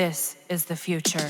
This is the future.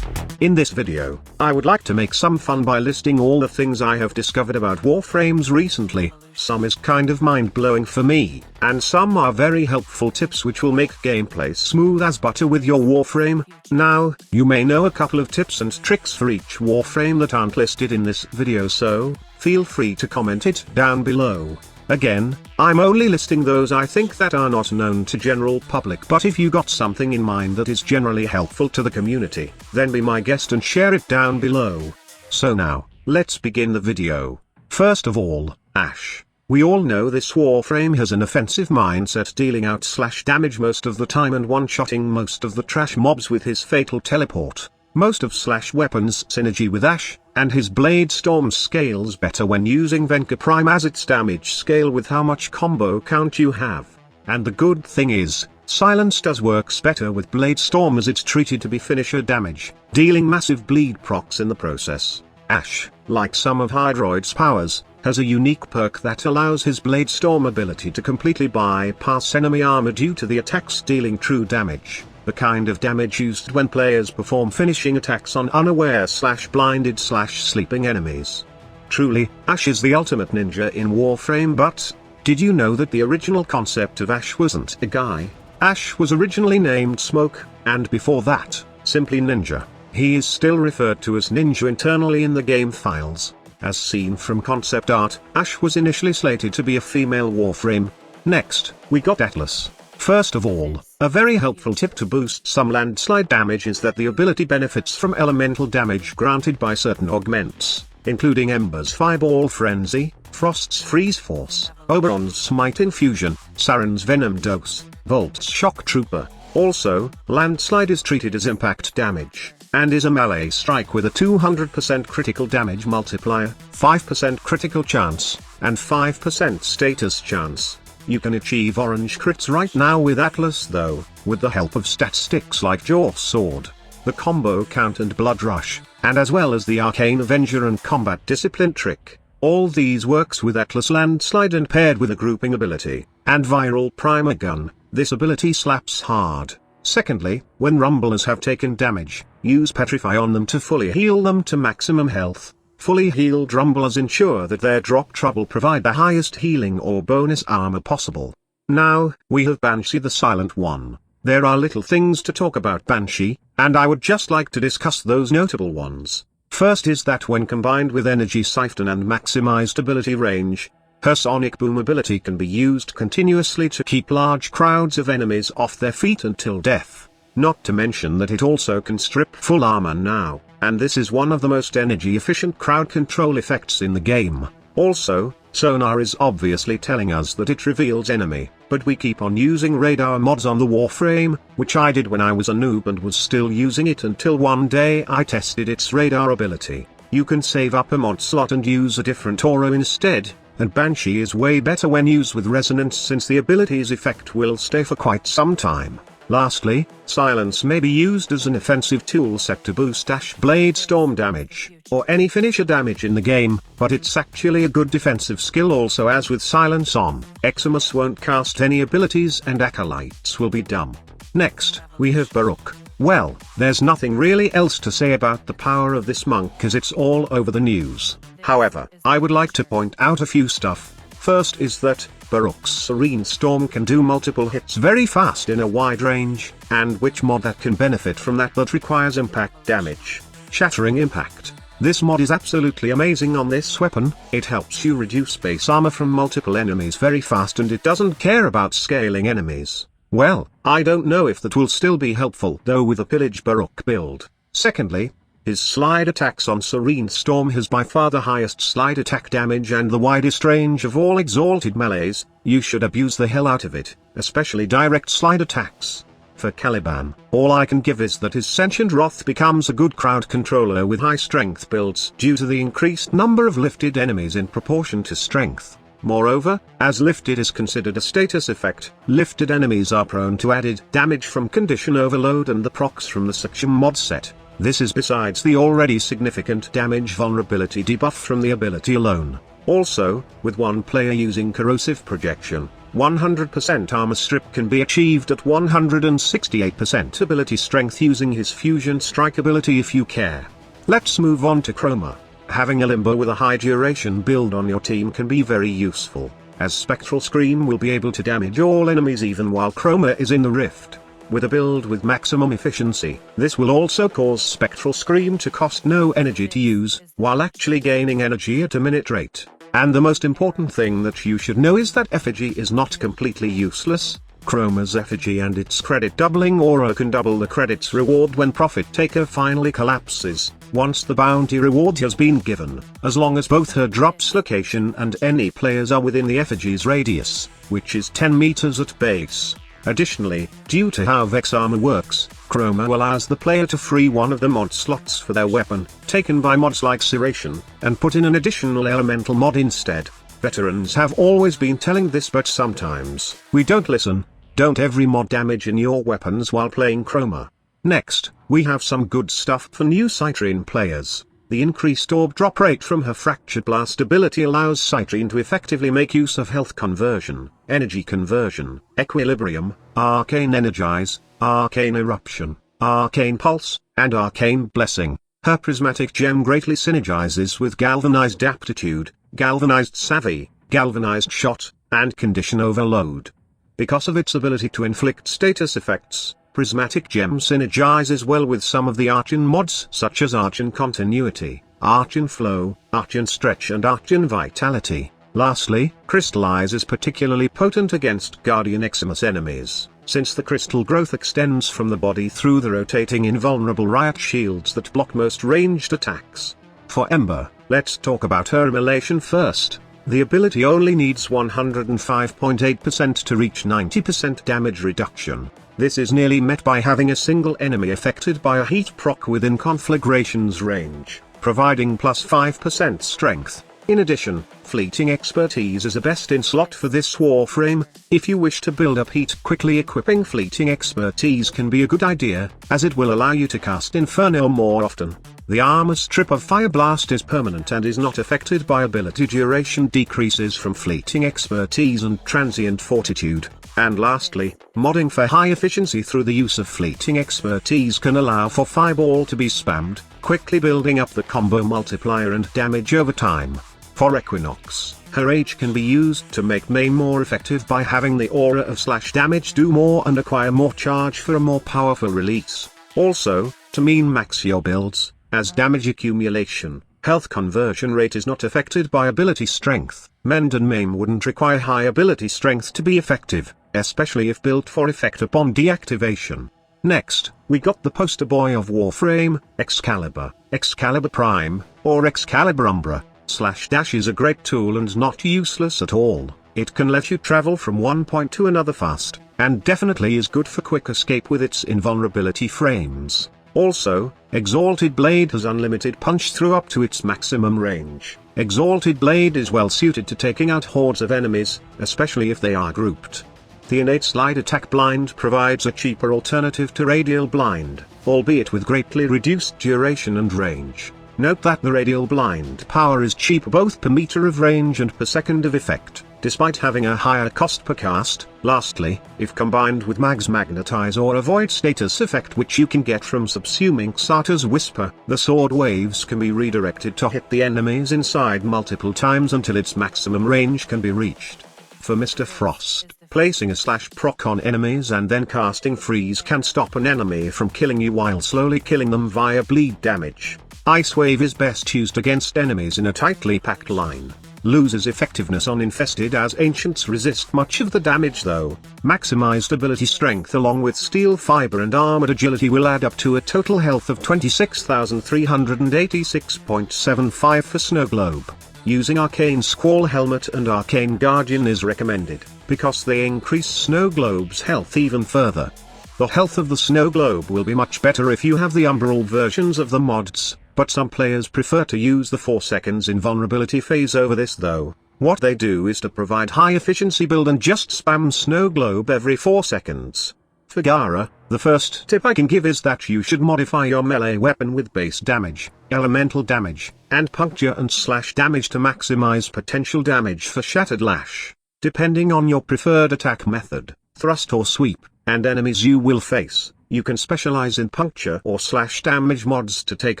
In this video, I would like to make some fun by listing all the things I have discovered about Warframes recently. Some is kind of mind-blowing for me, and some are very helpful tips which will make gameplay smooth as butter with your Warframe. Now, you may know a couple of tips and tricks for each Warframe that aren't listed in this video, so feel free to comment it down below. Again, I'm only listing those I think that are not known to general public, but if you got something in mind that is generally helpful to the community, then be my guest and share it down below. So now, let's begin the video. First of all, Ashe. We all know this Warframe has an offensive mindset, dealing out damage most of the time and one-shotting most of the trash mobs with his fatal teleport. Most of weapons synergy with Ashe, and his Blade Storm scales better when using Venka Prime as its damage scale with how much combo count you have. And the good thing is, Silence does works better with Blade Storm as it's treated to be finisher damage, dealing massive bleed procs in the process. Ashe, like some of Hydroid's powers, has a unique perk that allows his Blade Storm ability to completely bypass enemy armor due to the attacks dealing true damage. The kind of damage used when players perform finishing attacks on unaware/blinded/sleeping enemies. Truly, Ashe is the ultimate ninja in Warframe, but did you know that the original concept of Ashe wasn't a guy? Ashe was originally named Smoke, and before that, simply Ninja. He is still referred to as Ninja internally in the game files. As seen from concept art, Ashe was initially slated to be a female Warframe. Next, we got Atlas. First of all, a very helpful tip to boost some landslide damage is that the ability benefits from elemental damage granted by certain augments, including Ember's Fireball Frenzy, Frost's Freeze Force, Oberon's Smite Infusion, Saren's Venom Dose, Volt's Shock Trooper. Also, landslide is treated as impact damage, and is a melee strike with a 200% critical damage multiplier, 5% critical chance, and 5% status chance. You can achieve orange crits right now with Atlas though, with the help of statistics like Jaw Sword, the combo count and Blood Rush, and as well as the Arcane Avenger and Combat Discipline trick. All these works with Atlas Landslide and paired with a grouping ability, and Viral Primer Gun. This ability slaps hard. Secondly, when rumblers have taken damage, use Petrify on them to fully heal them to maximum health. Fully healed rumblers ensure that their drop trouble provide the highest healing or bonus armor possible. Now, we have Banshee the Silent One. There are little things to talk about Banshee, and I would just like to discuss those notable ones. First is that when combined with Energy Siphon and maximized ability range, her Sonic Boom ability can be used continuously to keep large crowds of enemies off their feet until death. Not to mention that it also can strip full armor now, and this is one of the most energy-efficient crowd control effects in the game. Also, sonar is obviously telling us that it reveals enemy, but we keep on using radar mods on the Warframe, which I did when I was a noob and was still using it until one day I tested its radar ability. You can save up a mod slot and use a different aura instead, and Banshee is way better when used with Resonance since the ability's effect will stay for quite some time. Lastly, Silence may be used as an offensive tool set to boost Ashe Blade Storm damage, or any finisher damage in the game, but it's actually a good defensive skill also, as with Silence on, Eximus won't cast any abilities and Acolytes will be dumb. Next, we have Baruuk. Well, there's nothing really else to say about the power of this monk as it's all over the news. However, I would like to point out a few stuff. First is that Baruuk's Serene Storm can do multiple hits very fast in a wide range, and which mod that can benefit from that requires impact damage? Shattering Impact. This mod is absolutely amazing on this weapon. It helps you reduce base armor from multiple enemies very fast, and it doesn't care about scaling enemies. Well, I don't know if that will still be helpful though with a Pillage Baruuk build. Secondly, his slide attacks on Serene Storm has by far the highest slide attack damage and the widest range of all exalted melees. You should abuse the hell out of it, especially direct slide attacks. For Caliban, all I can give is that his Sentient Wrath becomes a good crowd controller with high strength builds due to the increased number of lifted enemies in proportion to strength. Moreover, as lifted is considered a status effect, lifted enemies are prone to added damage from condition overload and the procs from the section mod set. This is besides the already significant damage vulnerability debuff from the ability alone. Also, with one player using corrosive projection, 100% armor strip can be achieved at 168% ability strength using his fusion strike ability if you care. Let's move on to Chroma. Having a Limbo with a high duration build on your team can be very useful, as Spectral Scream will be able to damage all enemies even while Chroma is in the rift. With a build with maximum efficiency, this will also cause Spectral Scream to cost no energy to use, while actually gaining energy at a minute rate. And the most important thing that you should know is that effigy is not completely useless. Chroma's effigy and its credit doubling aura can double the credits reward when Profit Taker finally collapses, once the bounty reward has been given, as long as both her drop's location and any players are within the effigy's radius, which is 10 meters at base. Additionally, due to how Vex armor works, Chroma allows the player to free one of the mod slots for their weapon, taken by mods like Citrine, and put in an additional elemental mod instead. Veterans have always been telling this, but sometimes we don't listen. Don't every mod damage in your weapons while playing Chroma. Next, we have some good stuff for new Citrine players. The increased orb drop rate from her Fractured Blast ability allows Citrine to effectively make use of health conversion, energy conversion, equilibrium, arcane energize, arcane eruption, arcane pulse, and arcane blessing. Her prismatic gem greatly synergizes with galvanized aptitude, galvanized savvy, galvanized shot, and condition overload. Because of its ability to inflict status effects, Prismatic Gem synergizes well with some of the Archon mods such as Archon Continuity, Archon Flow, Archon Stretch and Archon Vitality. Lastly, Crystallize is particularly potent against Guardian Eximus enemies, since the crystal growth extends from the body through the rotating invulnerable riot shields that block most ranged attacks. For Ember, let's talk about her immolation first. The ability only needs 105.8% to reach 90% damage reduction. This is nearly met by having a single enemy affected by a heat proc within Conflagration's range, providing plus 5% strength. In addition, Fleeting Expertise is a best-in slot for this Warframe. If you wish to build up heat quickly, equipping Fleeting Expertise can be a good idea, as it will allow you to cast Inferno more often. The armor strip of Fire Blast is permanent and is not affected by ability duration decreases from Fleeting Expertise and Transient Fortitude. And lastly, modding for high efficiency through the use of Fleeting Expertise can allow for Fireball to be spammed, quickly building up the combo multiplier and damage over time. For Equinox, her Rage can be used to make main more effective by having the aura of slash damage do more and acquire more charge for a more powerful release. Also, to min-max your builds, as damage accumulation, health conversion rate is not affected by ability strength. Mend and Maim wouldn't require high ability strength to be effective, especially if built for effect upon deactivation. Next, we got the poster boy of Warframe, Excalibur. Excalibur Prime, or Excalibur Umbra, /dash is a great tool and not useless at all. It can let you travel from one point to another fast, and definitely is good for quick escape with its invulnerability frames. Also, Exalted Blade has unlimited punch through up to its maximum range. Exalted Blade is well suited to taking out hordes of enemies, especially if they are grouped. The innate slide attack blind provides a cheaper alternative to radial blind, albeit with greatly reduced duration and range. Note that the radial blind power is cheap both per meter of range and per second of effect, despite having a higher cost per cast. Lastly, if combined with Mag's Magnetize or Avoid status effect which you can get from subsuming Xata's Whisper, the sword waves can be redirected to hit the enemies inside multiple times until its maximum range can be reached. For Mr. Frost, placing a /proc on enemies and then casting Freeze can stop an enemy from killing you while slowly killing them via bleed damage. Ice Wave is best used against enemies in a tightly packed line. Loses effectiveness on infested as ancients resist much of the damage though. Maximized ability strength along with steel fiber and armored agility will add up to a total health of 26,386.75 for Snow Globe. Using Arcane Squall Helmet and Arcane Guardian is recommended, because they increase Snow Globe's health even further. The health of the Snow Globe will be much better if you have the Umbral versions of the mods, but some players prefer to use the 4 seconds invulnerability phase over this though. What they do is to provide high efficiency build and just spam Snow Globe every 4 seconds. For Gara, the first tip I can give is that you should modify your melee weapon with base damage, elemental damage, and puncture and slash damage to maximize potential damage for Shattered Lash. Depending on your preferred attack method, thrust or sweep, and enemies you will face, you can specialize in puncture or slash damage mods to take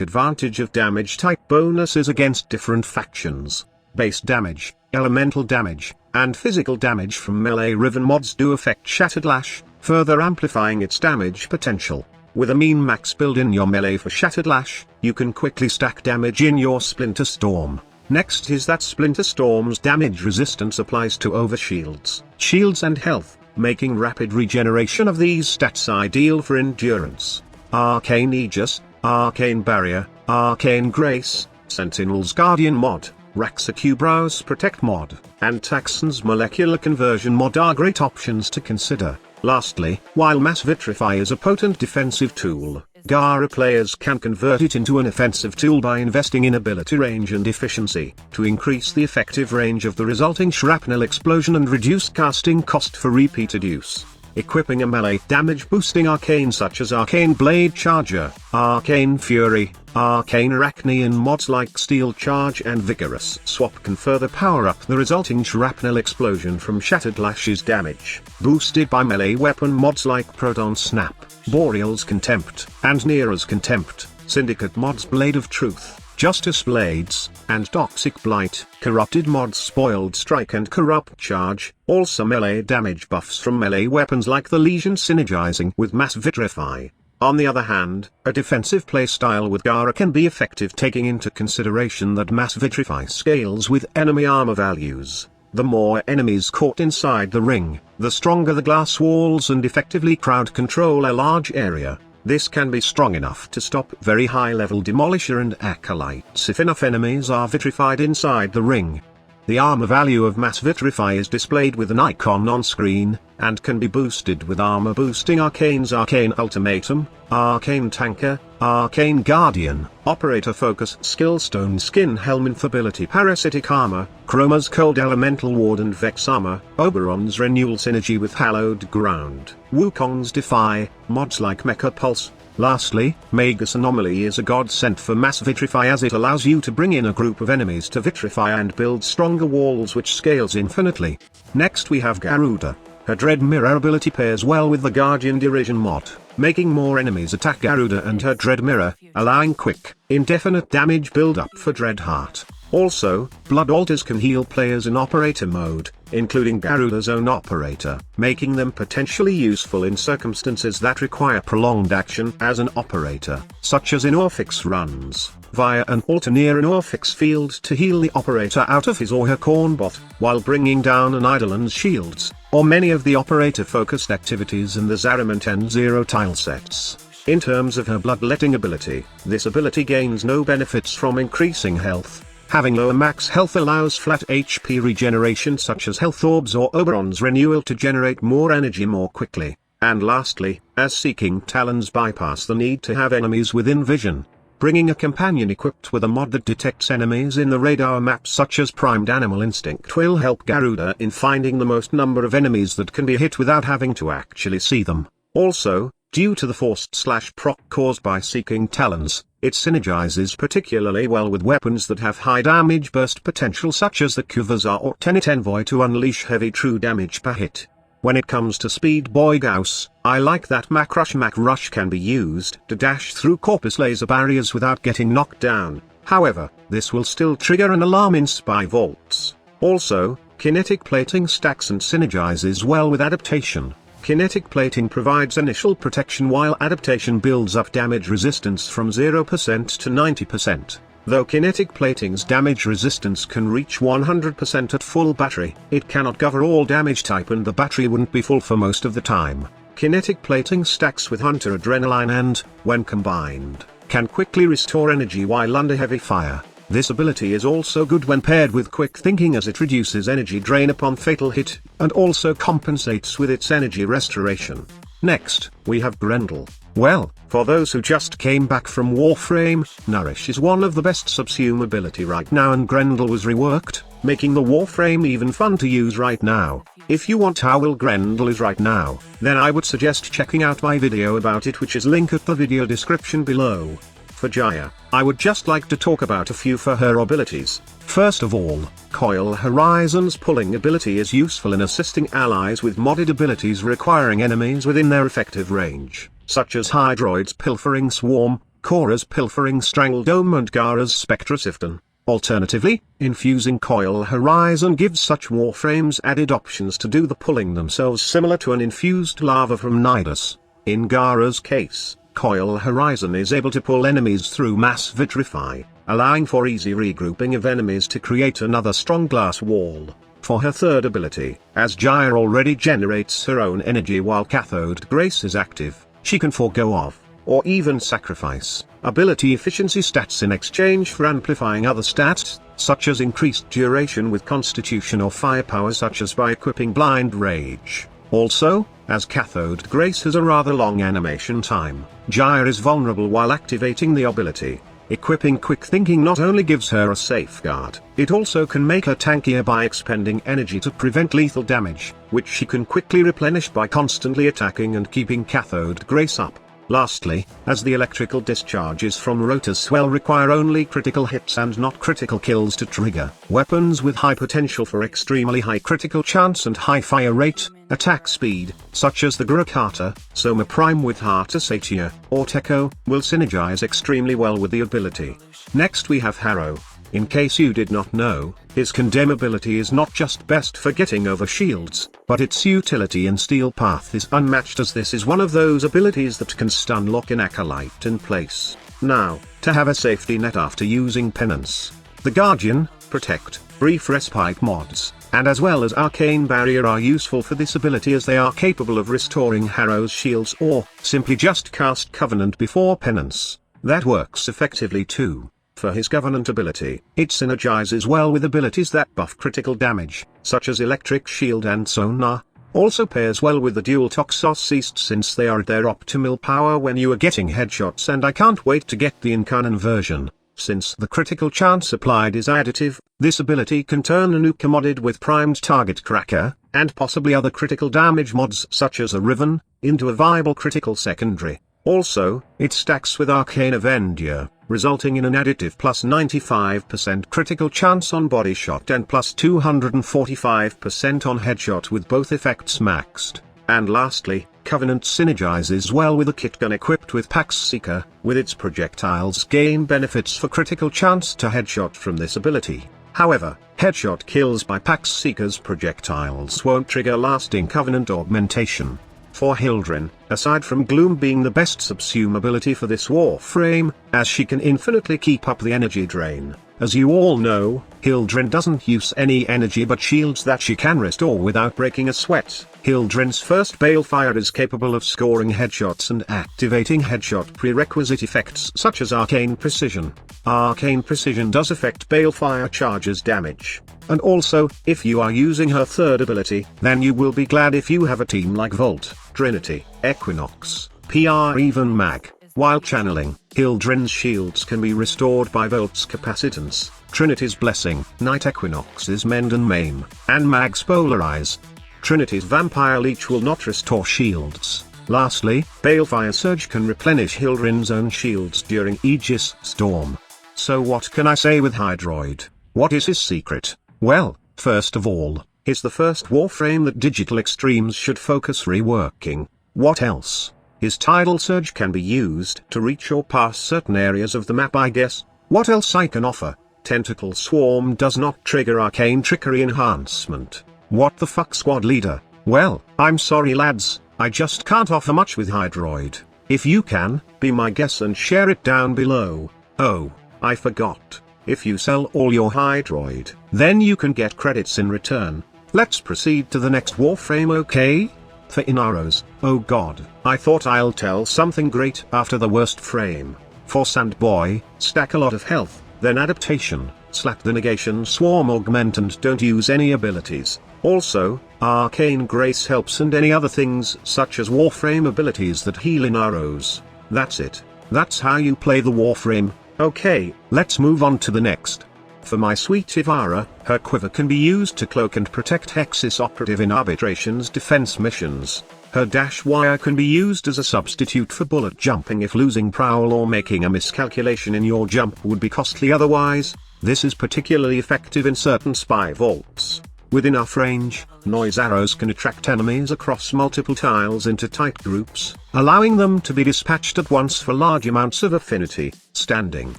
advantage of damage type bonuses against different factions. Base damage, elemental damage, and physical damage from melee riven mods do affect Shattered Lash, further amplifying its damage potential. With a mean max build in your melee for Shattered Lash, you can quickly stack damage in your Splinter Storm. Next is that Splinter Storm's damage resistance applies to overshields, shields and health, making rapid regeneration of these stats ideal for endurance. Arcane Aegis, Arcane Barrier, Arcane Grace, Sentinel's Guardian mod, Raxacubrow's Protect mod, and Taxon's Molecular Conversion mod are great options to consider. Lastly, while Mass Vitrify is a potent defensive tool, Gara players can convert it into an offensive tool by investing in ability range and efficiency, to increase the effective range of the resulting shrapnel explosion and reduce casting cost for repeated use. Equipping a melee damage boosting arcane such as Arcane Blade Charger, Arcane Fury, Arcane Arachne and mods like Steel Charge and Vigorous Swap can further power up the resulting shrapnel explosion from Shattered Lash's damage, boosted by melee weapon mods like Proton Snap, Boreal's Contempt, and Neera's Contempt, Syndicate mods Blade of Truth, Justice Blades, and Toxic Blight, Corrupted mods Spoiled Strike and Corrupt Charge, also melee damage buffs from melee weapons like the Legion synergizing with Mass Vitrify. On the other hand, a defensive playstyle with Gara can be effective taking into consideration that Mass Vitrify scales with enemy armor values. The more enemies caught inside the ring, the stronger the glass walls and effectively crowd control a large area. This can be strong enough to stop very high-level Demolisher and Acolytes if enough enemies are vitrified inside the ring. The armor value of Mass Vitrify is displayed with an icon on screen, and can be boosted with armor-boosting Arcane's Arcane Ultimatum, Arcane Tanker, Arcane Guardian, Operator Focus Skillstone Skin Helm Infability Parasitic Armor, Chroma's Cold Elemental Ward and Vex Armor, Oberon's Renewal Synergy with Hallowed Ground, Wukong's Defy, mods like Mecha Pulse. Lastly, Magus Anomaly is a godsend for Mass Vitrify as it allows you to bring in a group of enemies to vitrify and build stronger walls which scales infinitely. Next we have Garuda. Her Dread Mirror ability pairs well with the Guardian Derision mod, making more enemies attack Garuda and her Dread Mirror, allowing quick, indefinite damage build-up for Dreadheart. Also, Blood Altars can heal players in Operator mode, including Garuda's own Operator, making them potentially useful in circumstances that require prolonged action as an Operator, such as in Orphix runs, via an altar near an Orphix field to heal the Operator out of his or her Cornbot, while bringing down an Eidolon's shields, or many of the Operator-focused activities in the Zarimant and Zero tile sets. In terms of her Bloodletting ability, this ability gains no benefits from increasing health. Having lower max health allows flat HP regeneration such as Health Orbs or Oberon's Renewal to generate more energy more quickly. And lastly, as Seeking Talons bypass the need to have enemies within vision, bringing a companion equipped with a mod that detects enemies in the radar map such as Primed Animal Instinct will help Garuda in finding the most number of enemies that can be hit without having to actually see them. Also, due to the forced proc caused by Seeking Talons, it synergizes particularly well with weapons that have high damage burst potential such as the Kuvazar or Tenet Envoy to unleash heavy true damage per hit. When it comes to Speed Boy Gauss, I like that Mac Rush can be used to dash through Corpus laser barriers without getting knocked down. However, this will still trigger an alarm in Spy Vaults. Also, Kinetic Plating stacks and synergizes well with Adaptation. Kinetic Plating provides initial protection while Adaptation builds up damage resistance from 0% to 90%. Though Kinetic Plating's damage resistance can reach 100% at full battery, it cannot cover all damage type and the battery wouldn't be full for most of the time. Kinetic Plating stacks with Hunter Adrenaline and, when combined, can quickly restore energy while under heavy fire. This ability is also good when paired with Quick Thinking as it reduces energy drain upon fatal hit, and also compensates with its energy restoration. Next, we have Grendel. Well, for those who just came back from Warframe, Nourish is one of the best subsume ability right now and Grendel was reworked, making the Warframe even fun to use right now. If you want how well Grendel is right now, then I would suggest checking out my video about it which is linked at the video description below. For Gyre, I would just like to talk about a few for her abilities. First of all, Coil Horizon's pulling ability is useful in assisting allies with modded abilities requiring enemies within their effective range, such as Hydroid's Pilfering Swarm, Khora's Pilfering Strangledome and Gara's Spectrosifton. Alternatively, infusing Coil Horizon gives such Warframes added options to do the pulling themselves, similar to an infused lava from Nidus. In Gara's case, Coil Horizon is able to pull enemies through mass vitrify, allowing for easy regrouping of enemies to create another strong glass wall. For her third ability, as Gyre already generates her own energy while Cathode Grace is active, she can forego off, or even sacrifice, ability efficiency stats in exchange for amplifying other stats, such as increased duration with Constitution or firepower, such as by equipping Blind Rage. Also, as Cathode Grace has a rather long animation time, Gyre is vulnerable while activating the ability. Equipping Quick Thinking not only gives her a safeguard, it also can make her tankier by expending energy to prevent lethal damage, which she can quickly replenish by constantly attacking and keeping Cathode Grace up. Lastly, as the electrical discharges from Rotor's Swell require only critical hits and not critical kills to trigger, weapons with high potential for extremely high critical chance and high fire rate, attack speed, such as the Grokata, Soma Prime with Heart Satia, or Teko, will synergize extremely well with the ability. Next we have Harrow. In case you did not know, his Condemn ability is not just best for getting over shields, but its utility in Steel Path is unmatched, as this is one of those abilities that can stun lock an acolyte in place. Now, to have a safety net after using Penance, the Guardian, Protect, Brief Respite mods, and as well as Arcane Barrier are useful for this ability, as they are capable of restoring Harrow's shields, or simply just cast Covenant before Penance. That works effectively too. For his Covenant ability, it synergizes well with abilities that buff critical damage, such as Electric Shield and Sonar. Also pairs well with the dual Toxocyst, since they are at their optimal power when you are getting headshots, and I can't wait to get the Incarnon version. Since the critical chance applied is additive, this ability can turn a nuke modded with primed target cracker, and possibly other critical damage mods such as a Riven, into a viable critical secondary. Also, it stacks with Arcane Avenger, resulting in an additive plus 95% critical chance on body shot and plus 245% on headshot with both effects maxed. And lastly, Covenant synergizes well with a kit gun equipped with Pax Seeker, with its projectiles gain benefits for critical chance to headshot from this ability. However, headshot kills by Pax Seeker's projectiles won't trigger lasting Covenant augmentation. For Hildryn, aside from Gloom being the best subsume ability for this Warframe, as she can infinitely keep up the energy drain. As you all know, Hildryn doesn't use any energy but shields that she can restore without breaking a sweat. Hildryn's first Balefire is capable of scoring headshots and activating headshot prerequisite effects such as Arcane Precision. Arcane Precision does affect Balefire charges damage. And also, if you are using her third ability, then you will be glad if you have a team like Volt, Trinity, Equinox, PR, even Mag. While channeling, Hildryn's shields can be restored by Volt's Capacitance, Trinity's Blessing, Night Equinox's Mend and Maim, and Mag's Polarize. Trinity's Vampire Leech will not restore shields. Lastly, Balefire Surge can replenish Hildryn's own shields during Aegis Storm. So what can I say with Hydroid? What is his secret? Well, first of all, he's the first Warframe that Digital Extremes should focus reworking. What else? His Tidal Surge can be used to reach or pass certain areas of the map, I guess. What else I can offer? Tentacle Swarm does not trigger Arcane Trickery enhancement. What the fuck, squad leader? Well, I'm sorry lads, I just can't offer much with Hydroid. If you can, be my guest and share it down below. Oh, I forgot. If you sell all your Hydroid, then you can get credits in return. Let's proceed to the next Warframe, okay? For Inaros, oh god, I thought I'll tell something great after the worst frame. For Sandboy, stack a lot of health, then adaptation, slap the negation swarm augment and don't use any abilities. Also, Arcane Grace helps and any other things such as Warframe abilities that heal Inaros. That's it. That's how you play the Warframe. Okay, let's move on to the next. For my sweet Ivara, her quiver can be used to cloak and protect Hexis operative in Arbitration's defense missions. Her dash wire can be used as a substitute for bullet jumping if losing prowl or making a miscalculation in your jump would be costly otherwise. This is particularly effective in certain spy vaults. With enough range, noise arrows can attract enemies across multiple tiles into tight groups, allowing them to be dispatched at once for large amounts of affinity, standing,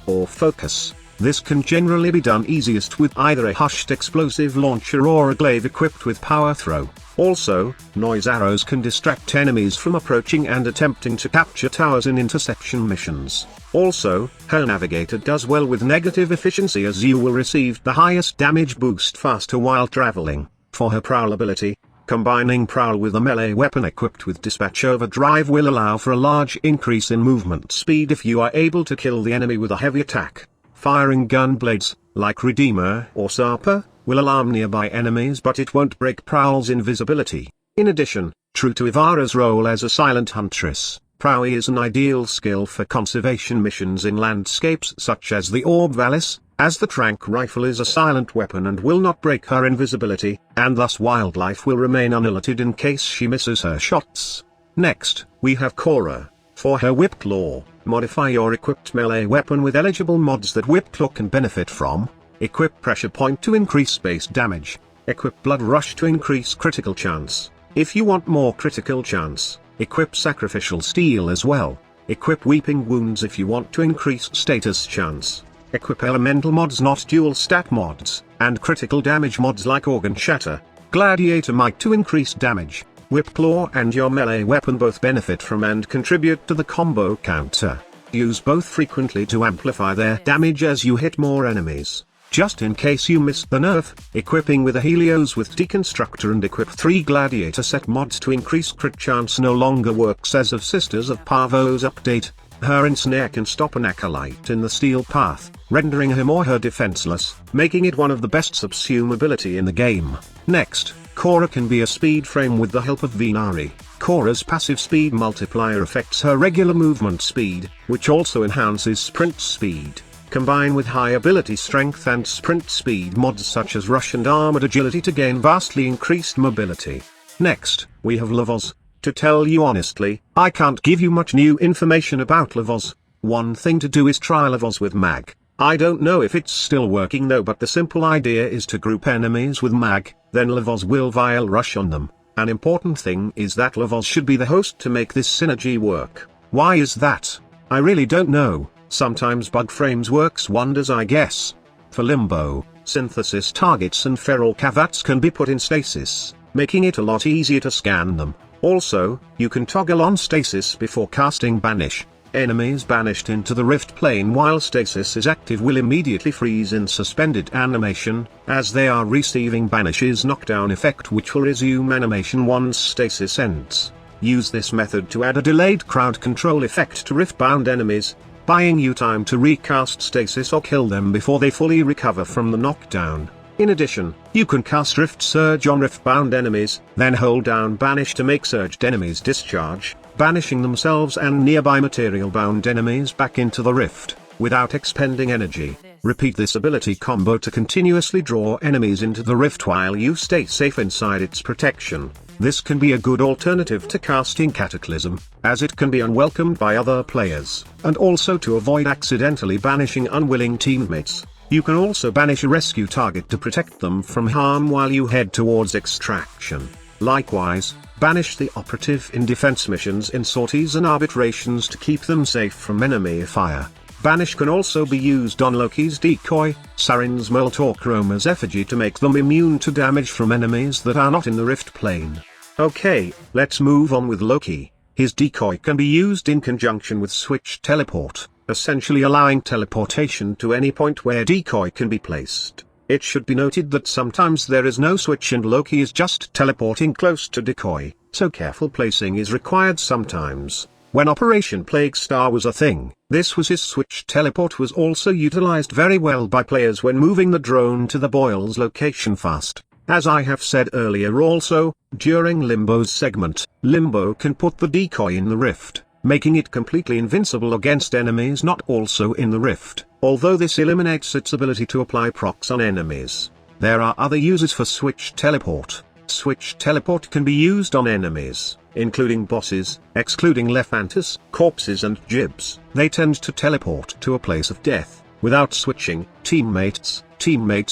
or focus. This can generally be done easiest with either a hushed explosive launcher or a glaive equipped with power throw. Also, noise arrows can distract enemies from approaching and attempting to capture towers in interception missions. Also, her navigator does well with negative efficiency as you will receive the highest damage boost faster while traveling. For her prowl ability, combining prowl with a melee weapon equipped with dispatch overdrive will allow for a large increase in movement speed if you are able to kill the enemy with a heavy attack. Firing gun blades, like Redeemer or Sarper, will alarm nearby enemies but it won't break Prowl's invisibility. In addition, true to Ivara's role as a silent huntress, Prow is an ideal skill for conservation missions in landscapes such as the Orb Vallis, as the trank rifle is a silent weapon and will not break her invisibility, and thus wildlife will remain unalerted in case she misses her shots. Next, we have Khora. For her Whip Claw, modify your equipped melee weapon with eligible mods that Whip Claw can benefit from. Equip Pressure Point to increase base damage. Equip Blood Rush to increase critical chance. If you want more critical chance, equip Sacrificial Steel as well. Equip Weeping Wounds if you want to increase status chance. Equip elemental mods not dual stat mods, and critical damage mods like Organ Shatter, Gladiator Might to increase damage. Whip Claw and your melee weapon both benefit from and contribute to the combo counter. Use both frequently to amplify their damage as you hit more enemies. Just in case you missed the nerf, equipping with a Helios with Deconstructor and equip 3 Gladiator set mods to increase crit chance no longer works as of Sisters of Parvo's update. Her Ensnare can stop an Acolyte in the steel path, rendering him or her defenseless, making it one of the best subsume ability in the game. Next, Khora can be a speed frame with the help of Venari. Khora's passive speed multiplier affects her regular movement speed, which also enhances sprint speed. Combine with high ability strength and sprint speed mods such as Rush and Armored Agility to gain vastly increased mobility. Next, we have Lavos. To tell you honestly, I can't give you much new information about Lavos. One thing to do is try Lavos with Mag. I don't know if it's still working though, but the simple idea is to group enemies with Mag, then Lavos will Vile Rush on them. An important thing is that Lavos should be the host to make this synergy work. Why is that? I really don't know. Sometimes Bug Frames works wonders I guess. For Limbo, synthesis targets and feral cavats can be put in stasis, making it a lot easier to scan them. Also, you can toggle on stasis before casting Banish. Enemies banished into the rift plane while stasis is active will immediately freeze in suspended animation, as they are receiving Banish's knockdown effect which will resume animation once stasis ends. Use this method to add a delayed crowd control effect to rift-bound enemies, buying you time to recast stasis or kill them before they fully recover from the knockdown. In addition, you can cast Rift Surge on rift-bound enemies, then hold down Banish to make surged enemies discharge, banishing themselves and nearby material-bound enemies back into the rift, without expending energy. Repeat this ability combo to continuously draw enemies into the rift while you stay safe inside its protection. This can be a good alternative to casting Cataclysm, as it can be unwelcomed by other players, and also to avoid accidentally banishing unwilling teammates. You can also banish a rescue target to protect them from harm while you head towards extraction. Likewise, banish the operative in defense missions in sorties and arbitrations to keep them safe from enemy fire. Banish can also be used on Loki's decoy, Sarin's Molt or Chroma's effigy to make them immune to damage from enemies that are not in the rift plane. Okay, let's move on with Loki. His decoy can be used in conjunction with Switch Teleport, essentially allowing teleportation to any point where decoy can be placed. It should be noted that sometimes there is no switch and Loki is just teleporting close to decoy, so careful placing is required sometimes. When Operation Plague Star was a thing, this was his switch teleport was also utilized very well by players when moving the drone to the Boyle's location fast. As I have said earlier also, during Limbo's segment, Limbo can put the decoy in the rift, making it completely invincible against enemies not also in the rift. although this eliminates its ability to apply procs on enemies. There are other uses for Switch Teleport. Switch Teleport can be used on enemies, including bosses, excluding Lephantis, corpses and gibs. They tend to teleport to a place of death, without switching. Teammates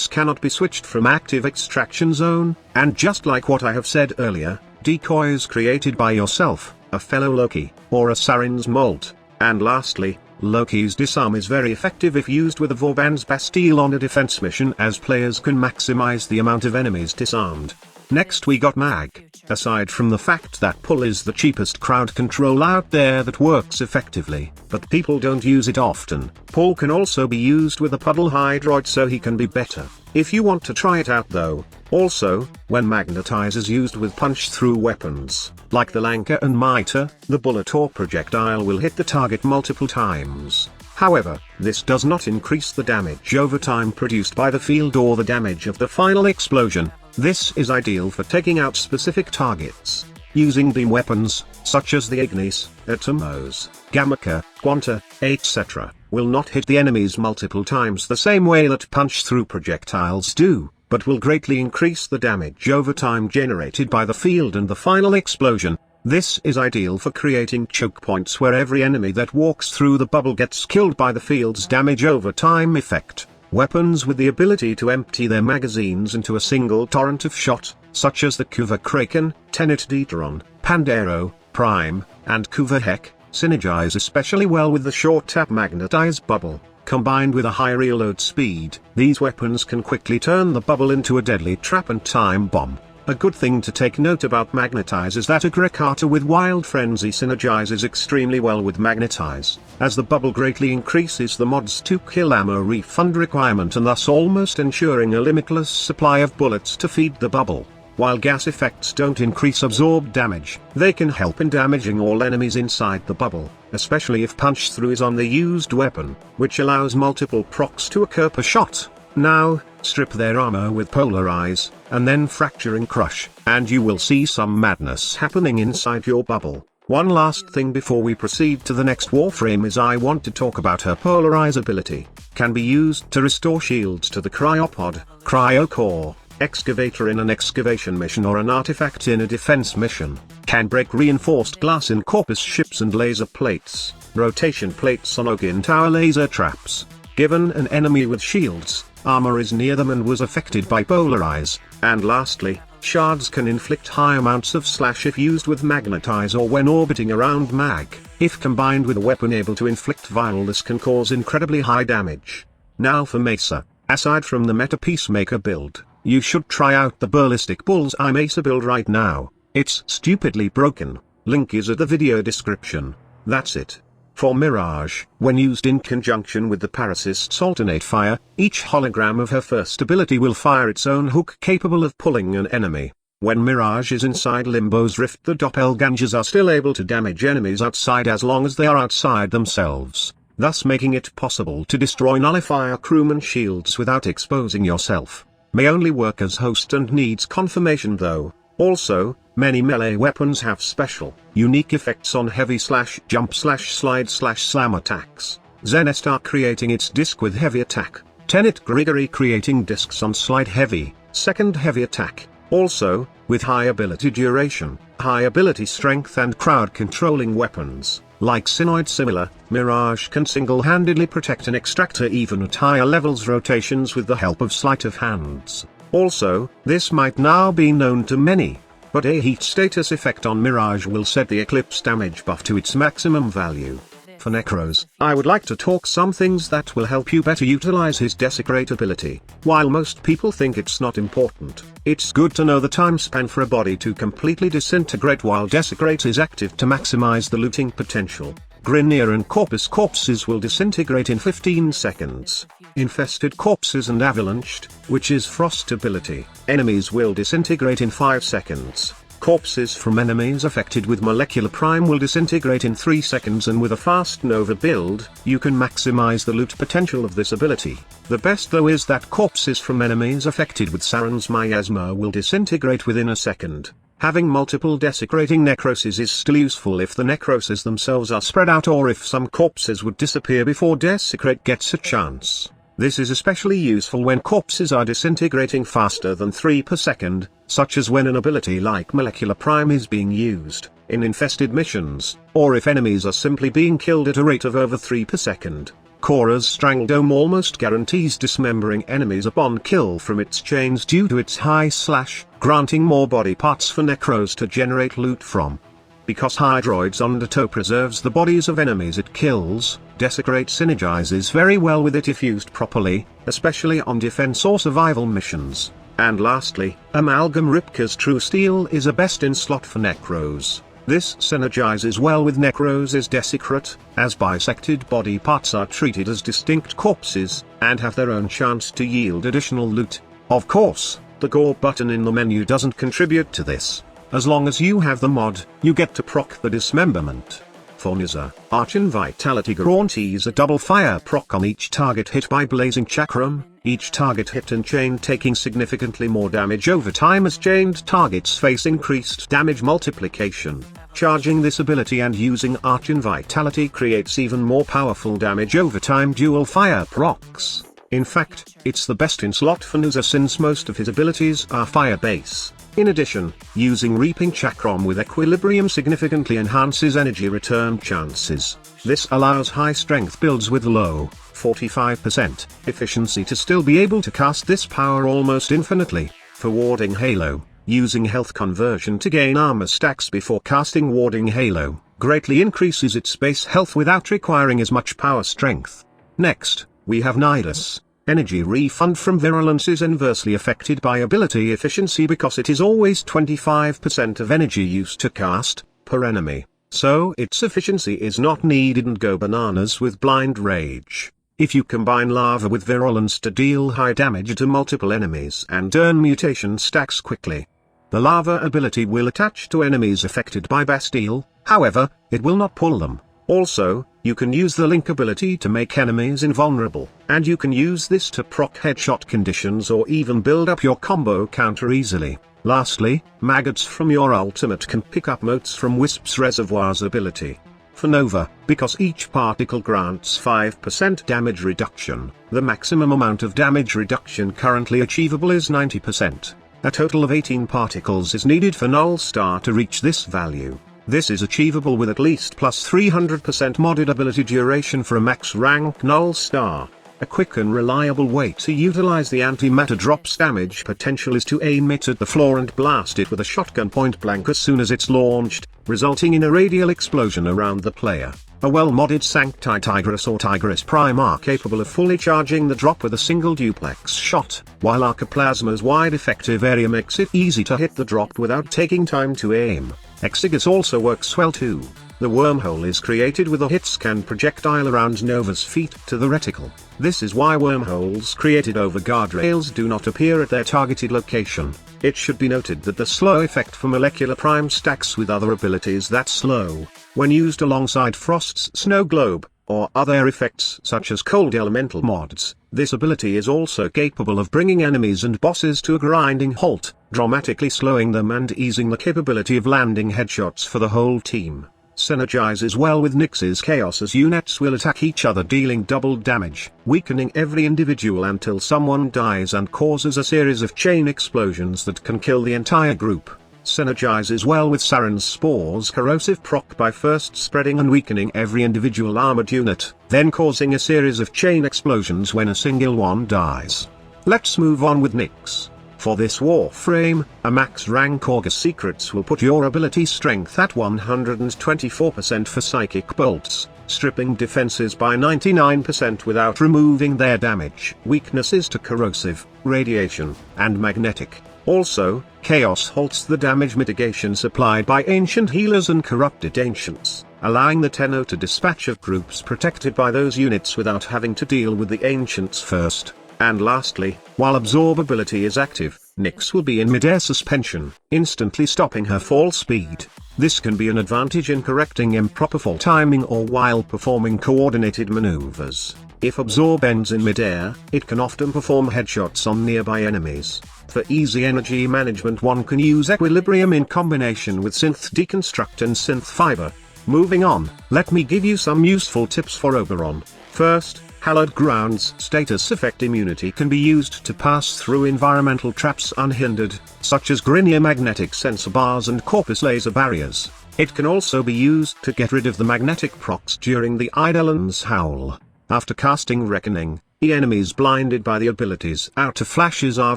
cannot be switched from active extraction zone, and just like what I have said earlier, decoys created by yourself, a fellow Loki, or a Saren's Molt. And lastly, Loki's disarm is very effective if used with a Vauban's Bastille on a defense mission, as players can maximize the amount of enemies disarmed. Next we got Mag. Aside from the fact that pull is the cheapest crowd control out there that works effectively, but people don't use it often, pull can also be used with a puddle Hydroid, so he can be better, if you want to try it out though. Also, when Magnetize is used with punch-through weapons, like the Lanka and Mitre, the bullet or projectile will hit the target multiple times. However, this does not increase the damage over time produced by the field or the damage of the final explosion. This is ideal for taking out specific targets. Using beam weapons, such as the Ignis, Atomos, Gamaka, Quanta, etc., will not hit the enemies multiple times the same way that punch-through projectiles do, but will greatly increase the damage over time generated by the field and the final explosion. This is ideal for creating choke points where every enemy that walks through the bubble gets killed by the field's damage over time effect. Weapons with the ability to empty their magazines into a single torrent of shot, such as the Kuva Kraken, Tenet Deuteron, Pandero, Prime, and Kuva Heck, synergize especially well with the short tap Magnetize bubble. Combined with a high reload speed, these weapons can quickly turn the bubble into a deadly trap and time bomb. A good thing to take note about Magnetize is that a Grekata with Wild Frenzy synergizes extremely well with Magnetize, as the bubble greatly increases the mod's 2-kill ammo refund requirement and thus almost ensuring a limitless supply of bullets to feed the bubble. While gas effects don't increase absorbed damage, they can help in damaging all enemies inside the bubble, especially if punch-through is on the used weapon, which allows multiple procs to occur per shot. Now, strip their armor with Polarize, and then Fracture and Crush, and you will see some madness happening inside your bubble. One last thing before we proceed to the next Warframe is I want to talk about her Polarize ability. Can be used to restore shields to the Cryopod, Cryocore, Excavator in an excavation mission or an artifact in a defense mission. Can break reinforced glass in Corpus ships and laser plates, rotation plates on Ogin Tower laser traps. Given an enemy with shields, armor is near them and was affected by Polarize. And lastly, shards can inflict high amounts of slash if used with Magnetize or when orbiting around Mag. If combined with a weapon able to inflict viral, this can cause incredibly high damage. Now for Mesa. Aside from the meta Peacemaker build, you should try out the Ballistic Bullseye Mesa build right now. It's stupidly broken. Link is at the video description. That's it. For Mirage, when used in conjunction with the Parasyst's alternate fire, each hologram of her first ability will fire its own hook capable of pulling an enemy. When Mirage is inside Limbo's rift, the doppelgangers are still able to damage enemies outside as long as they are outside themselves, thus making it possible to destroy nullifier crewman shields without exposing yourself. May only work as host and needs confirmation though. Also, many melee weapons have special, unique effects on heavy / jump / slide / slam attacks. Zenestar creating its disc with heavy attack. Tenet Grigory creating discs on slide heavy, second heavy attack. Also, with high ability duration, high ability strength and crowd controlling weapons, like Synoid similar, Mirage can single-handedly protect an extractor even at higher levels rotations with the help of sleight of hands. Also, this might now be known to many, but a heat status effect on Mirage will set the Eclipse damage buff to its maximum value. For Nekros, I would like to talk some things that will help you better utilize his Desecrate ability. While most people think it's not important, it's good to know the time span for a body to completely disintegrate while Desecrate is active to maximize the looting potential. Grineer and Corpus corpses will disintegrate in 15 seconds. Infested corpses and Avalanched, which is Frost ability, enemies will disintegrate in 5 seconds. Corpses from enemies affected with Molecular Prime will disintegrate in 3 seconds, and with a fast Nova build, you can maximize the loot potential of this ability. The best though is that corpses from enemies affected with Saren's Miasma will disintegrate within a second. Having multiple desecrating necroses is still useful if the necroses themselves are spread out or if some corpses would disappear before desecrate gets a chance. This is especially useful when corpses are disintegrating faster than 3 per second, such as when an ability like Molecular Prime is being used, in infested missions, or if enemies are simply being killed at a rate of over 3 per second. Khora's Strangledome almost guarantees dismembering enemies upon kill from its chains due to its high slash, granting more body parts for Nekros to generate loot from. Because Hydroid's Undertow preserves the bodies of enemies it kills, Desecrate synergizes very well with it if used properly, especially on defense or survival missions. And lastly, Amalgam Ripka's True Steel is a best-in slot for Nekros. This synergizes well with Nekros' Desecrate, as bisected body parts are treated as distinct corpses, and have their own chance to yield additional loot. Of course, the Gore button in the menu doesn't contribute to this. As long as you have the mod, you get to proc the dismemberment. For Nezha, Archon Vitality guarantees a double fire proc on each target hit by Blazing Chakram, each target hit and chain taking significantly more damage over time as chained targets face increased damage multiplication. Charging this ability and using Archon Vitality creates even more powerful damage over time dual fire procs. In fact, it's the best in slot for Nezha since most of his abilities are fire base. In addition, using Reaping Chakram with Equilibrium significantly enhances energy return chances. This allows high strength builds with low, 45% efficiency to still be able to cast this power almost infinitely. For Warding Halo, using health conversion to gain armor stacks before casting Warding Halo, greatly increases its base health without requiring as much power strength. Next, we have Nidus. Energy refund from Virulence is inversely affected by ability efficiency because it is always 25% of energy used to cast, per enemy, so its efficiency is not needed and go bananas with Blind Rage. If you combine Lava with Virulence to deal high damage to multiple enemies and earn mutation stacks quickly. The Lava ability will attach to enemies affected by Bastille, however, it will not pull them. Also, you can use the Link ability to make enemies invulnerable, and you can use this to proc headshot conditions or even build up your combo counter easily. Lastly, Maggots from your ultimate can pick up motes from Wisp's Reservoir's ability. For Nova, because each particle grants 5% damage reduction, the maximum amount of damage reduction currently achievable is 90%. A total of 18 particles is needed for Null Star to reach this value. This is achievable with at least plus 300% modded ability duration for a max rank Null Star. A quick and reliable way to utilize the antimatter drop's damage potential is to aim it at the floor and blast it with a shotgun point blank as soon as it's launched, resulting in a radial explosion around the player. A well-modded Sancti Tigris or Tigris Prime are capable of fully charging the drop with a single duplex shot, while Arcaplasma's wide effective area makes it easy to hit the drop without taking time to aim. Exiguus also works well too. The wormhole is created with a hit-scan projectile around Nova's feet to the reticle. This is why wormholes created over guardrails do not appear at their targeted location. It should be noted that the slow effect for Molecular Prime stacks with other abilities that slow, when used alongside Frost's Snow Globe, or other effects such as cold elemental mods. This ability is also capable of bringing enemies and bosses to a grinding halt, dramatically slowing them and easing the capability of landing headshots for the whole team. Synergizes well with Nyx's Chaos as units will attack each other dealing double damage, weakening every individual until someone dies and causes a series of chain explosions that can kill the entire group. Synergizes well with Saren's Spore's corrosive proc by first spreading and weakening every individual armored unit, then causing a series of chain explosions when a single one dies. Let's move on with Nyx. For this Warframe, a max rank August Secrets will put your ability strength at 124% for Psychic Bolts, stripping defenses by 99% without removing their damage. Weaknesses to Corrosive, Radiation, and Magnetic. Also, Chaos halts the damage mitigation supplied by Ancient Healers and Corrupted Ancients, allowing the Tenno to dispatch of groups protected by those units without having to deal with the Ancients first. And lastly, while Absorb ability is active, Nyx will be in mid-air suspension, instantly stopping her fall speed. This can be an advantage in correcting improper fall timing or while performing coordinated maneuvers. If Absorb ends in mid-air, it can often perform headshots on nearby enemies. For easy energy management, one can use Equilibrium in combination with Synth Deconstruct and Synth Fiber. Moving on, let me give you some useful tips for Oberon. First, Hallowed Ground's status effect immunity can be used to pass through environmental traps unhindered, such as Grineer magnetic sensor bars and Corpus laser barriers. It can also be used to get rid of the magnetic procs during the Eidolon's Howl. After casting Reckoning, the enemies blinded by the ability's outer flashes are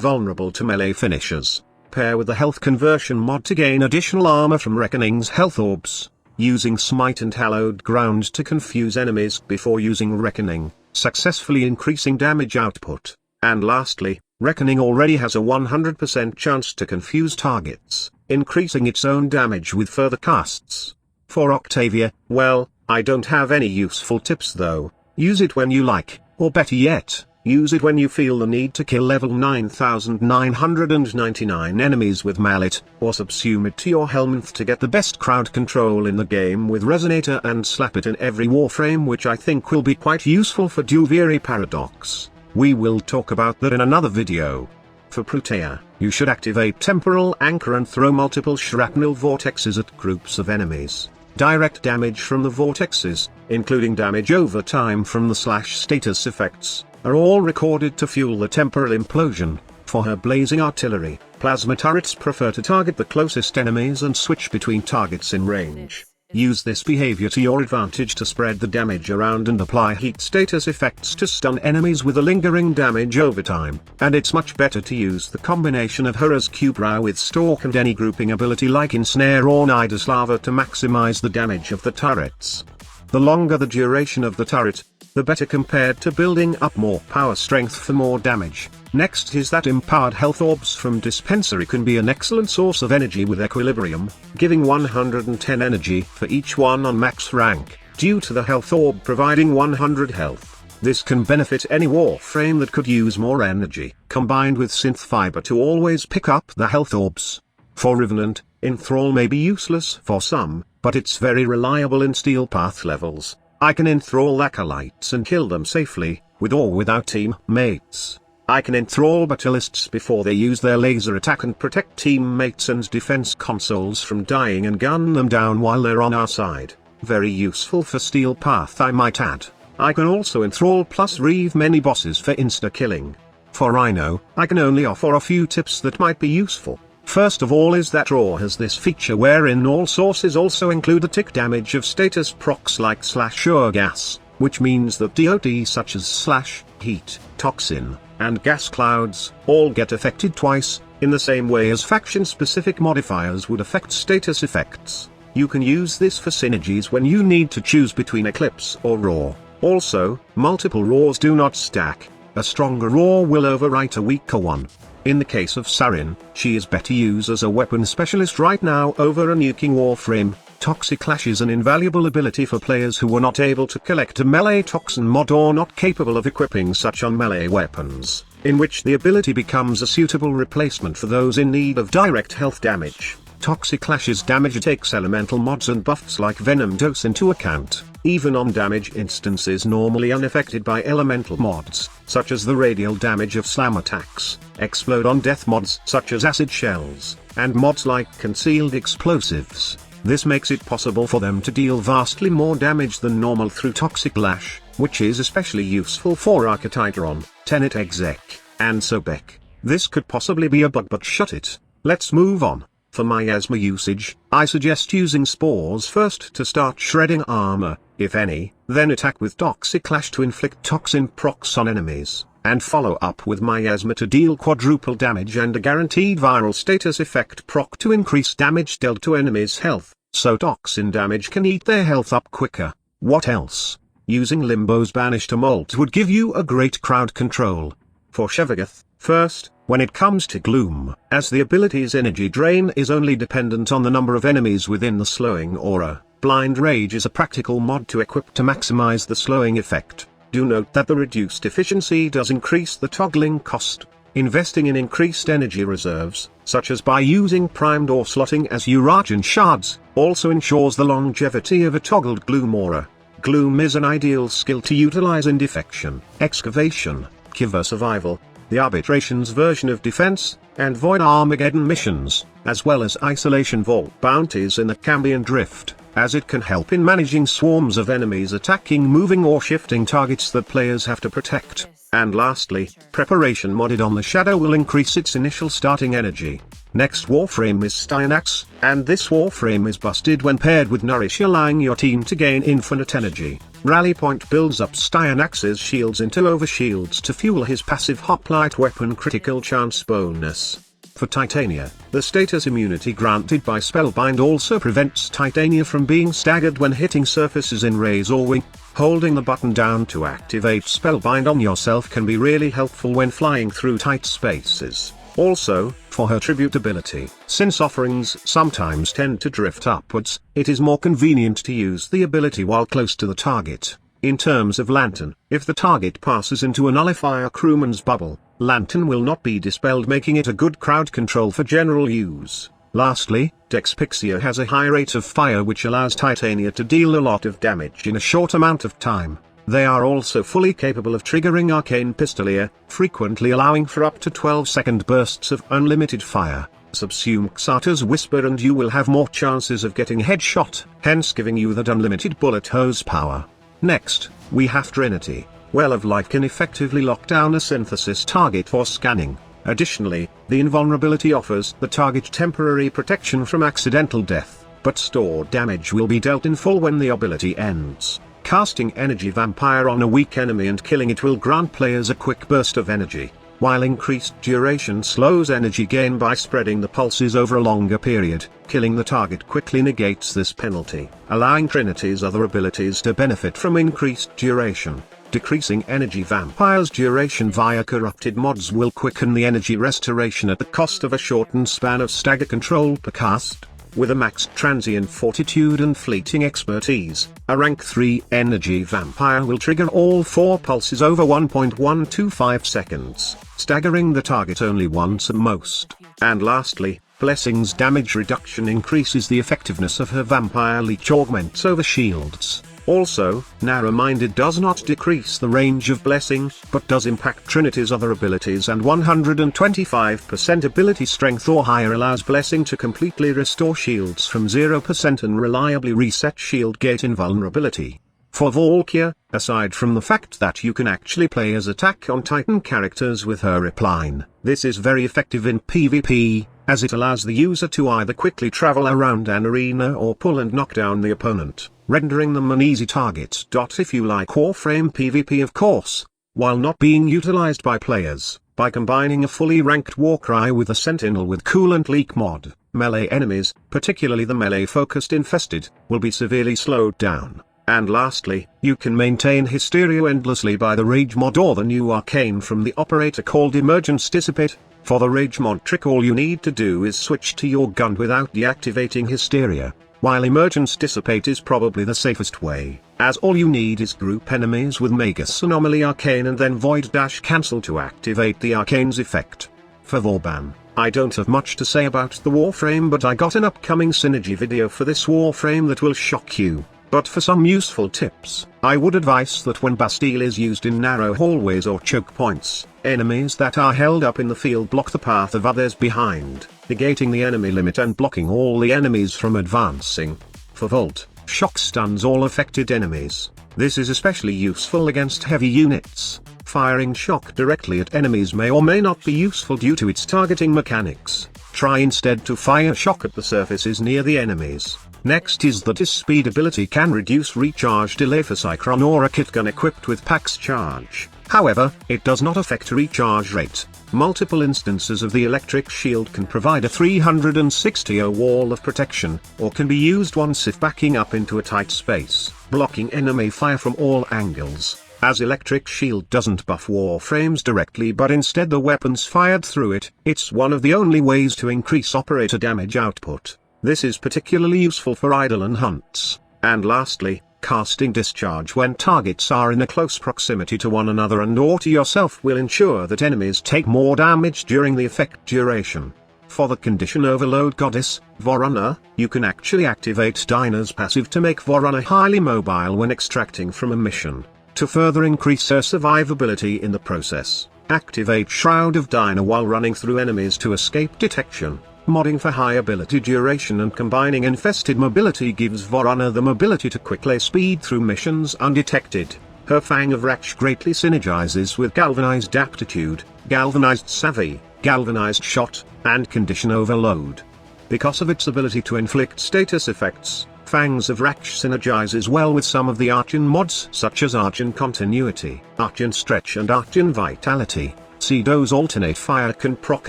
vulnerable to melee finishers. Pair with the health conversion mod to gain additional armor from Reckoning's health orbs. Using Smite and Hallowed Ground to confuse enemies before using Reckoning, successfully increasing damage output. And lastly, Reckoning already has a 100% chance to confuse targets, increasing its own damage with further casts. For Octavia, well, I don't have any useful tips though. Use it when you like, or better yet, use it when you feel the need to kill level 9999 enemies with Mallet, or subsume it to your Helminth to get the best crowd control in the game with Resonator and slap it in every Warframe, which I think will be quite useful for Duviri Paradox. We will talk about that in another video. For Protea, you should activate Temporal Anchor and throw multiple shrapnel vortexes at groups of enemies. Direct damage from the vortexes, including damage over time from the /status effects, are all recorded to fuel the temporal implosion. For her blazing artillery, plasma turrets prefer to target the closest enemies and switch between targets in range. Use this behavior to your advantage to spread the damage around and apply heat status effects to stun enemies with a lingering damage over time. And it's much better to use the combination of Hera's Q-Brow with Stalk and any grouping ability like Ensnare or Nidus Lava to maximize the damage of the turrets. The longer the duration of the turret, the better compared to building up more power strength for more damage. Next is that empowered health orbs from Dispensary can be an excellent source of energy with Equilibrium, giving 110 energy for each one on max rank, due to the health orb providing 100 health. This can benefit any Warframe that could use more energy, combined with Synth Fiber to always pick up the health orbs. For Revenant, Enthrall may be useless for some, but it's very reliable in Steel Path levels. I can enthrall acolytes and kill them safely, with or without teammates. I can enthrall battalists before they use their laser attack and protect teammates and defense consoles from dying and gun them down while they're on our side. Very useful for Steel Path, I might add. I can also enthrall plus reave many bosses for insta-killing. For Rhino, I can only offer a few tips that might be useful. First of all is that Raw has this feature wherein all sources also include a tick damage of status procs like /Ure gas, which means that DOT such as /heat, toxin, and gas clouds all get affected twice, in the same way as faction-specific modifiers would affect status effects. You can use this for synergies when you need to choose between Eclipse or Raw. Also, multiple Raws do not stack. A stronger Raw will overwrite a weaker one. In the case of Citrine, she is better used as a weapon specialist right now over a nuking Warframe. Toxic Clash is an invaluable ability for players who were not able to collect a melee toxin mod or not capable of equipping such on melee weapons, in which the ability becomes a suitable replacement for those in need of direct health damage. Toxic Clash's damage takes elemental mods and buffs like Venom Dose into account, even on damage instances normally unaffected by elemental mods, such as the radial damage of slam attacks, explode on death mods such as acid shells, and mods like concealed explosives. This makes it possible for them to deal vastly more damage than normal through Toxic Lash, which is especially useful for Archititron, Tenet Exec, and Sobek. This could possibly be a bug, but shut it. Let's move on. For miasma usage, I suggest using Spores first to start shredding armor, if any, then attack with Toxic Clash to inflict toxin procs on enemies, and follow up with miasma to deal quadruple damage and a guaranteed viral status effect proc to increase damage dealt to enemies' health, so toxin damage can eat their health up quicker. What else? Using Limbo's Banish Tumult would give you a great crowd control. For Shevagath, first, when it comes to Gloom, as the ability's energy drain is only dependent on the number of enemies within the slowing aura, Blind Rage is a practical mod to equip to maximize the slowing effect. Do note that the reduced efficiency does increase the toggling cost. Investing in increased energy reserves, such as by using primed or slotting as Urajan shards, also ensures the longevity of a toggled Gloom aura. Gloom is an ideal skill to utilize in Defection, Excavation, Kiva Survival, the Arbitration's version of defense, and Void Armageddon missions, as well as Isolation Vault bounties in the Cambion Drift, as it can help in managing swarms of enemies attacking moving or shifting targets that players have to protect. And lastly, Preparation modded on the Shadow will increase its initial starting energy. Next Warframe is Styanax, and this Warframe is busted when paired with Nourish, allowing your team to gain infinite energy. Rally Point builds up Styanax's shields into overshields to fuel his passive Hoplite weapon critical chance bonus. For Titania, the status immunity granted by Spellbind also prevents Titania from being staggered when hitting surfaces in Raise or Wing. Holding the button down to activate Spellbind on yourself can be really helpful when flying through tight spaces. Also, for her tribute ability, since offerings sometimes tend to drift upwards, it is more convenient to use the ability while close to the target. In terms of Lantern, if the target passes into a nullifier crewman's bubble, Lantern will not be dispelled, making it a good crowd control for general use. Lastly, Dexpixia has a high rate of fire which allows Titania to deal a lot of damage in a short amount of time. They are also fully capable of triggering Arcane Pistolier, frequently allowing for up to 12-second bursts of unlimited fire. Subsume Xata's Whisper and you will have more chances of getting headshot, hence giving you that unlimited bullet hose power. Next, we have Trinity. Well of Life can effectively lock down a synthesis target for scanning. Additionally, the invulnerability offers the target temporary protection from accidental death, but stored damage will be dealt in full when the ability ends. Casting Energy Vampire on a weak enemy and killing it will grant players a quick burst of energy, while increased duration slows energy gain by spreading the pulses over a longer period. Killing the target quickly negates this penalty, allowing Trinity's other abilities to benefit from increased duration. Decreasing Energy Vampire's duration via corrupted mods will quicken the energy restoration at the cost of a shortened span of stagger control per cast. With a maxed transient fortitude and fleeting expertise, a rank 3 Energy Vampire will trigger all 4 pulses over 1.125 seconds, staggering the target only once at most. And lastly, Blessing's damage reduction increases the effectiveness of her Vampire Leech augments over shields. Also, Narrow-Minded does not decrease the range of Blessing, but does impact Trinity's other abilities, and 125% ability strength or higher allows Blessing to completely restore shields from 0% and reliably reset shield gate invulnerability. For Valkyria, aside from the fact that you can actually play as Attack on Titan characters with her repline, this is very effective in PvP, as it allows the user to either quickly travel around an arena or pull and knock down the opponent, rendering them an easy target. If you like Warframe PvP, of course, while not being utilized by players, by combining a fully ranked Warcry with a Sentinel with Coolant Leak mod, melee enemies, particularly the melee-focused Infested, will be severely slowed down. And lastly, you can maintain Hysteria endlessly by the Rage mod or the new arcane from the operator called Emergence Dissipate. For the Rage mod trick, all you need to do is switch to your gun without deactivating Hysteria, while Emergence Dissipate is probably the safest way, as all you need is group enemies with Magus Anomaly Arcane and then Void-Cancel to activate the Arcane's effect. For Vauban, I don't have much to say about the Warframe, but I got an upcoming synergy video for this Warframe that will shock you. But for some useful tips, I would advise that when Bastille is used in narrow hallways or choke points, enemies that are held up in the field block the path of others behind, negating the enemy limit and blocking all the enemies from advancing. For Volt, shock stuns all affected enemies. This is especially useful against heavy units. Firing shock directly at enemies may or may not be useful due to its targeting mechanics. Try instead to fire shock at the surfaces near the enemies. Next is that his speed ability can reduce recharge delay for Cycron or a kit gun equipped with Pax Charge. However, it does not affect recharge rate. Multiple instances of the electric shield can provide a 360 wall of protection, or can be used once if backing up into a tight space, blocking enemy fire from all angles. As electric shield doesn't buff Warframes directly but instead the weapons fired through it, it's one of the only ways to increase operator damage output. This is particularly useful for Eidolon hunts. And lastly, casting Discharge when targets are in a close proximity to one another and or to yourself will ensure that enemies take more damage during the effect duration. For the Condition Overload Goddess, Vorana, you can actually activate Dinah's passive to make Vorana highly mobile when extracting from a mission, to further increase her survivability in the process. Activate Shroud of Dyna while running through enemies to escape detection. Modding for high ability duration and combining infested mobility gives Vorana the mobility to quickly speed through missions undetected. Her Fang of Raksh greatly synergizes with Galvanized Aptitude, Galvanized Savvy, Galvanized Shot, and Condition Overload. Because of its ability to inflict status effects, Fangs of Raksh synergizes well with some of the Archon mods such as Archon Continuity, Archon Stretch and Archon Vitality. Cedo's Alternate Fire can proc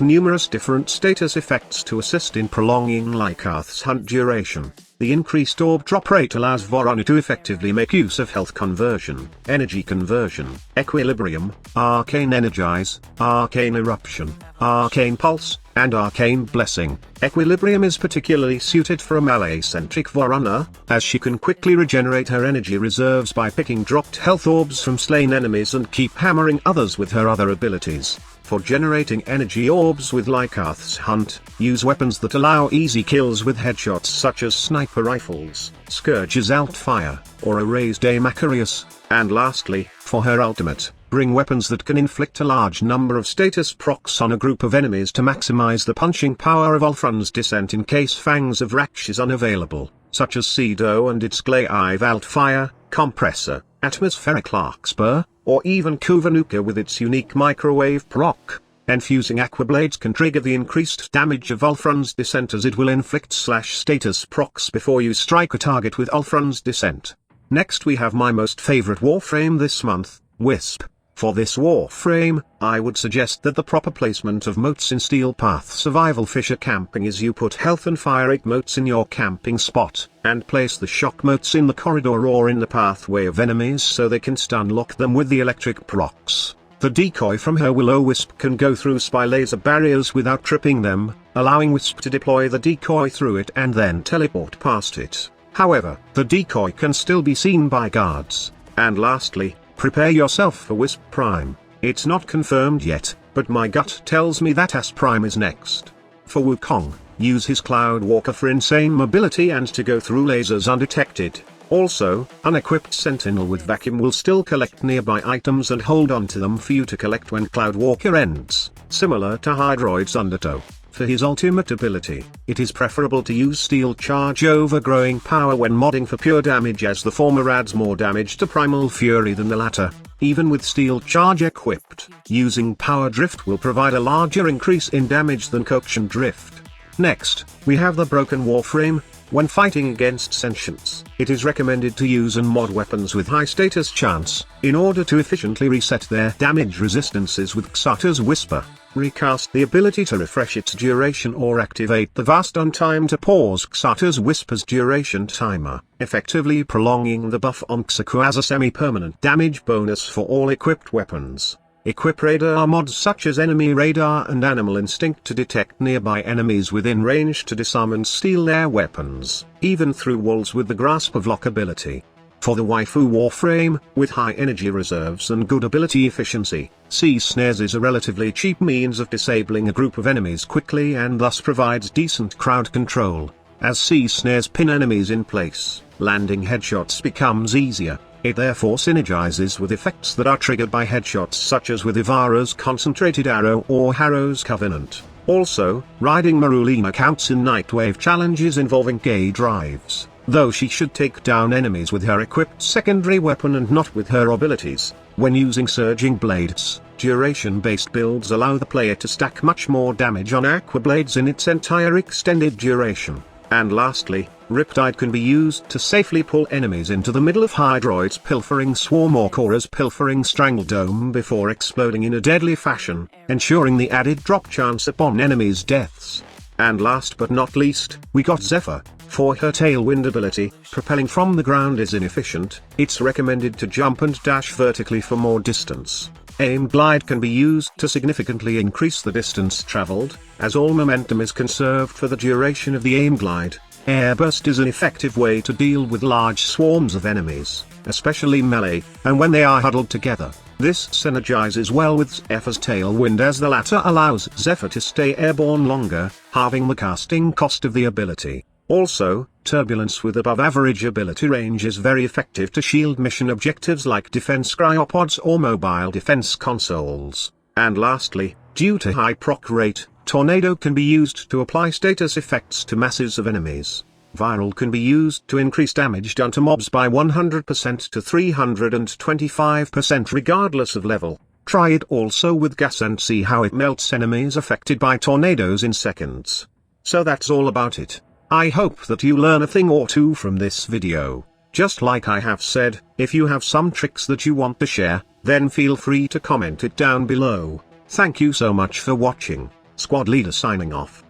numerous different status effects to assist in prolonging Lykarth's hunt duration. The increased orb drop rate allows Vorana to effectively make use of health conversion, energy conversion, equilibrium, arcane energize, arcane eruption, arcane pulse, and arcane blessing. Equilibrium is particularly suited for a melee-centric Vorana, as she can quickly regenerate her energy reserves by picking dropped health orbs from slain enemies and keep hammering others with her other abilities. For generating energy orbs with Lykarth's Hunt, use weapons that allow easy kills with headshots such as sniper rifles, Scourge's Outfire, or a raised aim Macarius, and lastly, for her ultimate, bring weapons that can inflict a large number of status procs on a group of enemies to maximize the punching power of Ulfrun's Descent in case Fangs of Raksh is unavailable, such as Cedo and its Glaive Outfire, Compressor, Atmospheric Larkspur, or even Kuvanuka with its unique microwave proc. Infusing Aquablades can trigger the increased damage of Ulfrun's Descent as it will inflict status procs before you strike a target with Ulfrun's Descent. Next we have my most favorite Warframe this month, Wisp. For this Warframe, I would suggest that the proper placement of moats in Steel Path Survival Fisher camping is you put health and fire 8 moats in your camping spot, and place the shock moats in the corridor or in the pathway of enemies so they can stun lock them with the electric procs. The decoy from her Will-O-Wisp can go through spy laser barriers without tripping them, allowing Wisp to deploy the decoy through it and then teleport past it. However, the decoy can still be seen by guards. And lastly, prepare yourself for Wisp Prime. It's not confirmed yet, but my gut tells me that As Prime is next. For Wukong, use his Cloud Walker for insane mobility and to go through lasers undetected. Also, unequipped Sentinel with Vacuum will still collect nearby items and hold on to them for you to collect when Cloud Walker ends, similar to Hydroid's Undertow. For his ultimate ability, it is preferable to use Steel Charge over Growing Power when modding for pure damage, as the former adds more damage to Primal Fury than the latter. Even with Steel Charge equipped, using Power Drift will provide a larger increase in damage than Coction Drift. Next, we have the Broken Warframe. When fighting against sentients, it is recommended to use and mod weapons with high status chance, in order to efficiently reset their damage resistances with Xata's Whisper. Recast the ability to refresh its duration or activate the Vast Untime to pause Xata's Whisper's duration timer, effectively prolonging the buff on Xaku as a semi-permanent damage bonus for all equipped weapons. Equip radar mods such as Enemy Radar and Animal Instinct to detect nearby enemies within range to disarm and steal their weapons, even through walls with the Grasp of Lock ability. For the Waifu Warframe, with high energy reserves and good ability efficiency, Sea Snares is a relatively cheap means of disabling a group of enemies quickly and thus provides decent crowd control. As Sea Snares pin enemies in place, landing headshots becomes easier. It therefore synergizes with effects that are triggered by headshots such as with Ivara's Concentrated Arrow or Harrow's Covenant. Also, riding Marulina counts in Nightwave challenges involving gay drives, though she should take down enemies with her equipped secondary weapon and not with her abilities. When using Surging Blades, duration-based builds allow the player to stack much more damage on Aquablades in its entire extended duration. And lastly, Riptide can be used to safely pull enemies into the middle of Hydroid's Pilfering Swarm or Khora's Pilfering Strangledome before exploding in a deadly fashion, ensuring the added drop chance upon enemies' deaths. And last but not least, we got Zephyr. For her Tailwind ability, propelling from the ground is inefficient. It's recommended to jump and dash vertically for more distance. Aim Glide can be used to significantly increase the distance traveled, as all momentum is conserved for the duration of the Aim Glide. Airburst is an effective way to deal with large swarms of enemies, especially melee, and when they are huddled together. This synergizes well with Zephyr's Tailwind, as the latter allows Zephyr to stay airborne longer, halving the casting cost of the ability. Also, Turbulence with above average ability range is very effective to shield mission objectives like defense cryopods or mobile defense consoles. And lastly, due to high proc rate, Tornado can be used to apply status effects to masses of enemies. Viral can be used to increase damage done to mobs by 100% to 325% regardless of level. Try it also with gas and see how it melts enemies affected by tornadoes in seconds. So that's all about it. I hope that you learn a thing or two from this video. Just like I have said, if you have some tricks that you want to share, then feel free to comment it down below. Thank you so much for watching. Squad Leader signing off.